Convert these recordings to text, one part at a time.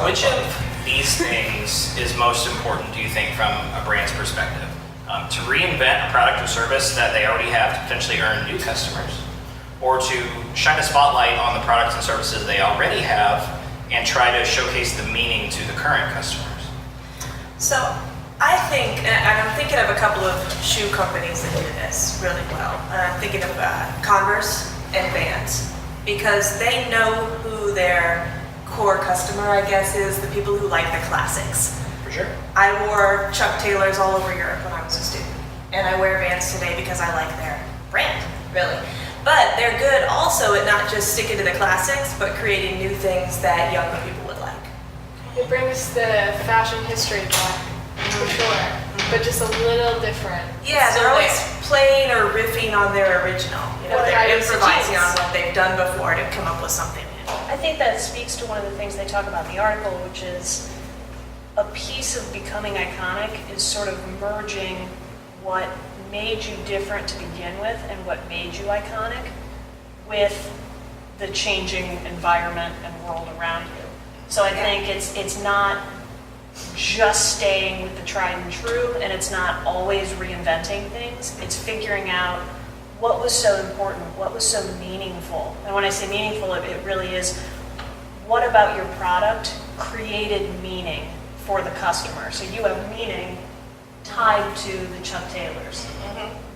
Which of these things is most important, do you think, from a brand's perspective? To reinvent a product or service that they already have to potentially earn new customers, or to shine a spotlight on the products and services they already have and try to showcase the meaning to the current customers? So I think, and I'm thinking of a couple of shoe companies that do this really well. I'm thinking of Converse and Vans, because they know who their core customer, I guess, is, the people who like the classics. For sure. I wore Chuck Taylors all over Europe when I was a student, and I wear Vans today because I like their brand, really. But they're good also at not just sticking to the classics, but creating new things that younger people would like. It brings the fashion history back, for sure, but just a little different. Yeah, they're always playing or riffing on their original. You know, they're improvising on what they've done before to come up with something new. I think that speaks to one of the things they talk about in the article, which is a piece of becoming iconic is sort of merging what made you different to begin with and what made you iconic with the changing environment and world around you. So I think it's not just staying with the tried and true, and it's not always reinventing things. It's figuring out what was so important, what was so meaningful. And when I say meaningful, it really is, what about your product created meaning for the customer? So you have meaning tied to the Chuck Taylors.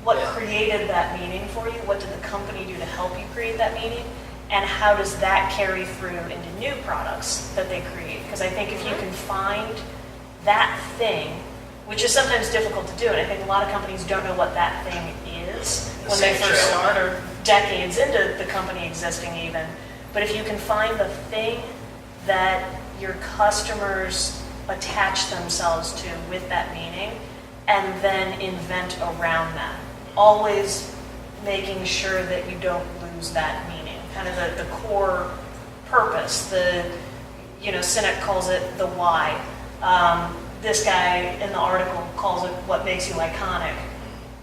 What created that meaning for you? What did the company do to help you create that meaning? And how does that carry through into new products that they create? Because I think if you can find that thing, which is sometimes difficult to do, and I think a lot of companies don't know what that thing is when they first start, or decades into the company existing even. But if you can find the thing that your customers attach themselves to with that meaning, and then invent around that, always making sure that you don't lose that meaning, kind of the core purpose. Sinek calls it the why. This guy in the article calls it what makes you iconic.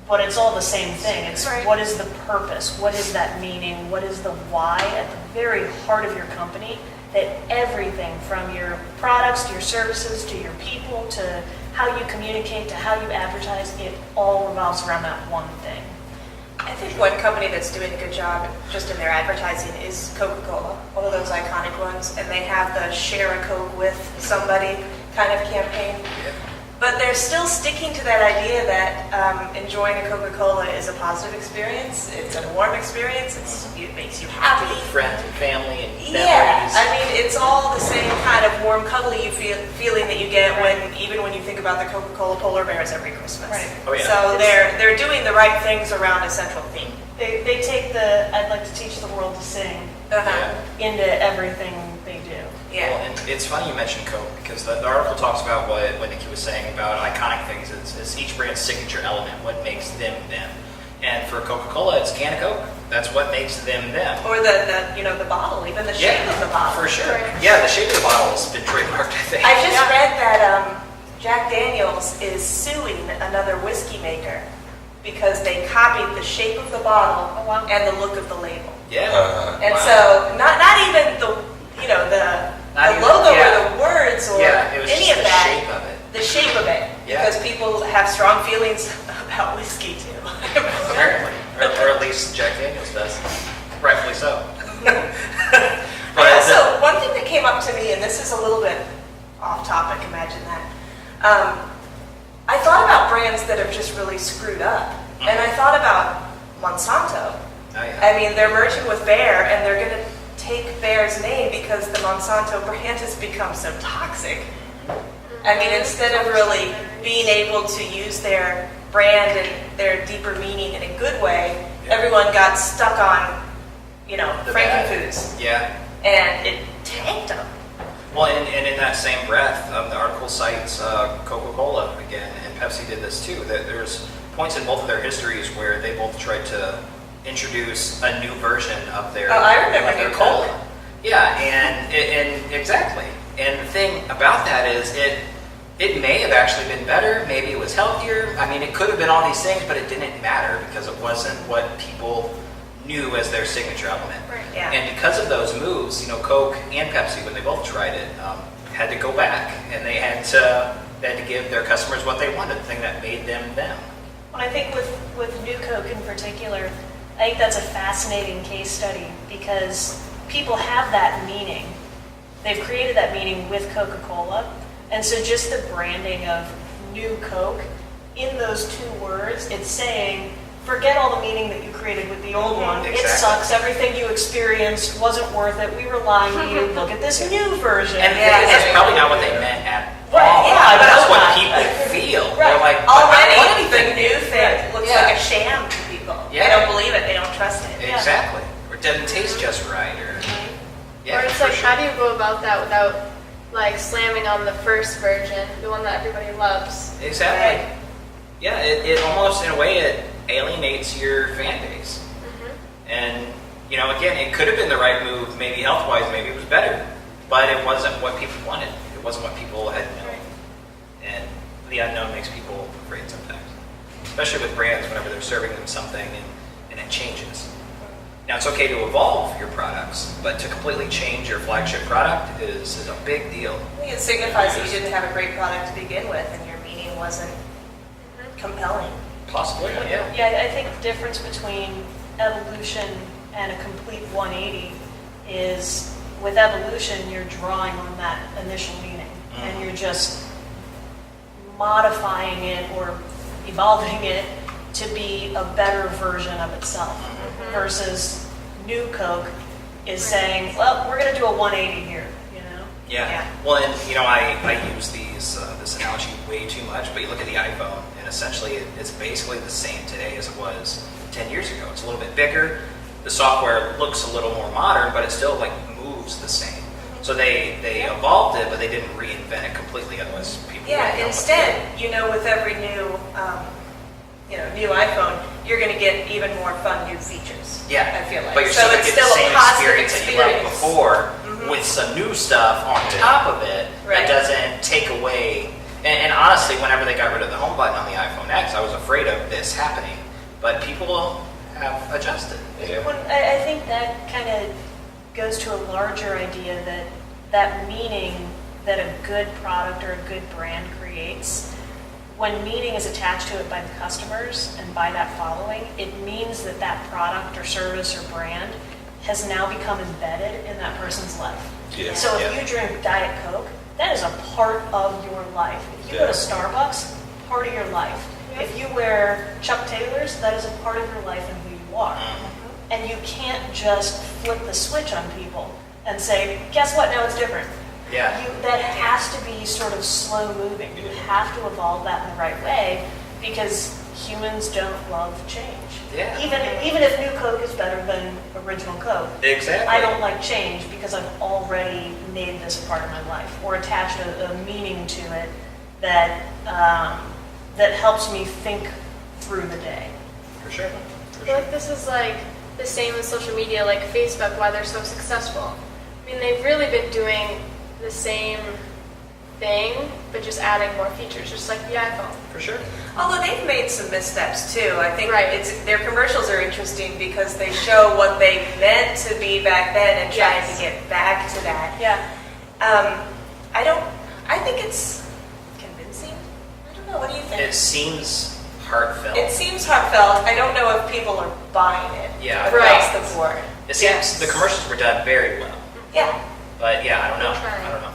But it's all the same thing. It's right. What is the purpose? What is that meaning? What is the why at the very heart of your company? That everything from your products to your services to your people to how you communicate to how you advertise, it all revolves around that one thing. I think one company that's doing a good job just in their advertising is Coca-Cola, one of those iconic ones, and they have the share a Coke with somebody kind of campaign. But they're still sticking to that idea that enjoying a Coca-Cola is a positive experience. It's a warm experience. It makes you happy. With friends and family and yeah, memories. I mean, it's all the same kind of warm, cuddly feeling that you get even when you think about the Coca-Cola polar bears every Christmas. Right. Oh, yeah. So they're doing the right things around a central theme. They take the I'd like to teach the world to sing into everything they do. Yeah. Well, and it's funny you mentioned Coke, because the article talks about what Nikki was saying about iconic things. It's each brand's signature element, what makes them them. And for Coca-Cola, it's can of Coke. That's what makes them them. Or the bottle, even the shape of the bottle. For sure. Yeah, the shape of the bottle has been trademarked, I think. I just read that Jack Daniel's is suing another whiskey maker because they copied the shape of the bottle and the look of the label. Yeah. And so not even the logo or the words or any of that. Shape of it. The shape of it. Yeah. Because people have strong feelings about whiskey too. Apparently. Or at least Jack Daniel's does. Rightfully so. But also, one thing that came up to me, and this is a little bit off topic, imagine that. I thought about brands that have just really screwed up. And I thought about Monsanto. Oh, yeah. I mean, they're merging with Bayer, and they're going to take Bayer's name because the Monsanto brand has become so toxic. I mean, instead of really being able to use their brand and their deeper meaning in a good way, everyone got stuck on, Frankenfoods. Yeah. And it tanked them. Well, and in that same breath, the article cites Coca-Cola again, and Pepsi did this too. That there's points in both of their histories where they both tried to introduce a new version of their I remember their New cola. Coke. Yeah, and exactly. And the thing about that is it may have actually been better. Maybe it was healthier. I mean, it could have been all these things, but it didn't matter because it wasn't what people knew as their signature element. Right. Yeah. And because of those moves, Coke and Pepsi, when they both tried it, had to go back, and they had to give their customers what they wanted, the thing that made them them. Well, I think with New Coke in particular, I think that's a fascinating case study because people have that meaning. They've created that meaning with Coca-Cola. And so just the branding of New Coke, in those two words, it's saying, forget all the meaning that you created with the old one. Exactly. It sucks. Everything you experienced wasn't worth it. We were lying to you. Look at this new version. And that's probably not what they meant at all. Right, yeah, but that's what but- people feel. Right. They're like, but I don't want Already, the anything. new thing looks Yeah. like a sham to people. Yeah. They don't believe it. They don't trust it. Yeah. Exactly. Or it doesn't taste just right. Or yeah, Or it's for like, sure. how do you go about that without like slamming on the first version, the one that everybody loves? Exactly. Right. Yeah, it almost, in a way, it alienates your fan base. Mm-hmm. And, you know, again, it could have been the right move, maybe health-wise, maybe it was better. But it wasn't what people wanted. It wasn't what people had known. Right. And the unknown makes people afraid sometimes. Especially with brands, whenever they're serving them something and it changes. Now, it's okay to evolve your products, but to completely change your flagship product is a big deal. I think it signifies that you didn't have a great product to begin with and your meaning wasn't compelling. Possibly, yeah. Yeah, I think the difference between evolution and a complete 180 is with evolution, you're drawing on that initial meaning and you're just modifying it or evolving it to be a better version of itself versus New Coke is saying, well, we're going to do a 180 here, you know? Yeah. Yeah. Well, and you know, I use this analogy way too much, but you look at the iPhone, and essentially it's basically the same today as it was 10 years ago. It's a little bit bigger. The software looks a little more modern, but it still like moves the same. So they evolved it, but they didn't reinvent it completely. Otherwise, people wouldn't know what to do. Instead, you know, with every new, new iPhone, you're going to get even more fun new features. Yeah, I feel like. but you're So still going it's to get the still a same positive experience that you liked experience. before with some new stuff on top of it Right. that doesn't take away. And honestly, whenever they got rid of the home button on the iPhone X, I was afraid of this happening. But people have adjusted. Well, I think that kind of goes to a larger idea that meaning that a good product or a good brand creates, when meaning is attached to it by the customers and by that following, it means that that product or service or brand has now become embedded in that person's life. Yeah. So if Yeah. you drink Diet Coke, that is a part of your life. If you go to Starbucks, part of your life. If you wear Chuck Taylors, that is a part of your life and who you are. And you can't just flip the switch on people and say, guess what, now it's different. Yeah. That has to be sort of slow moving. You have to evolve that in the right way because humans don't love change. Yeah. Even if New Coke is better than original Coke, Exactly. I don't like change because I've already made this a part of my life or attached a meaning to it that that helps me think through the day. For sure. I feel like this is like the same with social media, like Facebook, why they're so successful. I mean, they've really been doing the same thing, but just adding more features, just like the iPhone. For sure. Although they've made some missteps too. I think Right. their commercials are interesting because they show what they meant to be back then and trying Yes. to get back to that. Yeah. I think it's convincing. I don't know. What do you think? It seems heartfelt. It seems heartfelt. I don't know if people are buying it Yeah. across Right. the board. It seems the commercials were done very well. Yeah. But yeah, I don't know. They're trying. I don't know.